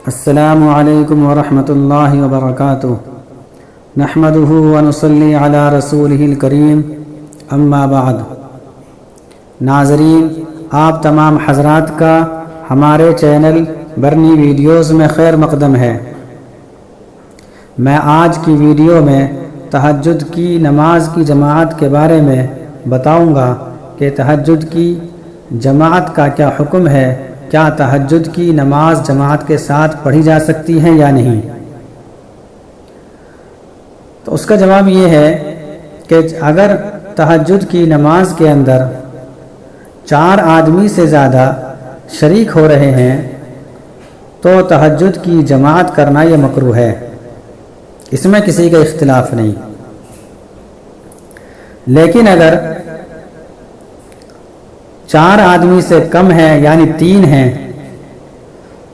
السلام علیکم ورحمۃ اللہ وبرکاتہ نحمدہ ونصلی علی رسولہ الکریم اما بعد۔ ناظرین، آپ تمام حضرات کا ہمارے چینل برنی ویڈیوز میں خیر مقدم ہے۔ میں آج کی ویڈیو میں تہجد کی نماز کی جماعت کے بارے میں بتاؤں گا کہ تہجد کی جماعت کا کیا حکم ہے، کیا تہجد کی نماز جماعت کے ساتھ پڑھی جا سکتی ہے یا نہیں۔ تو اس کا جواب یہ ہے کہ اگر تہجد کی نماز کے اندر 4 آدمی سے زیادہ شریک ہو رہے ہیں تو تہجد کی جماعت کرنا یہ مکروہ ہے، اس میں کسی کا اختلاف نہیں۔ لیکن اگر 4 آدمی سے کم ہے یعنی 3 ہیں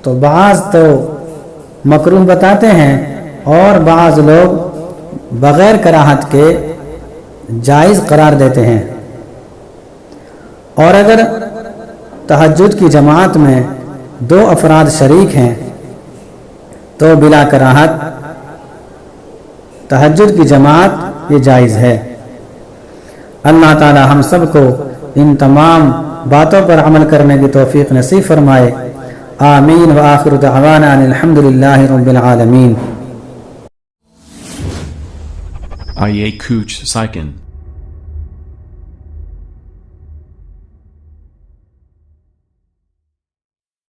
تو بعض تو مکروہ بتاتے ہیں اور بعض لوگ بغیر کراہت کے جائز قرار دیتے ہیں۔ اور اگر تہجد کی جماعت میں 2 افراد شریک ہیں تو بلا کراہت تہجد کی جماعت یہ جائز ہے۔ اللہ تعالی ہم سب کو ان تمام باتوں پر عمل کرنے کی توفیق نصیب فرمائے، آمین۔ وآخر دعوانا ان الحمد للہ رب العالمین۔ IA Cooch Saikin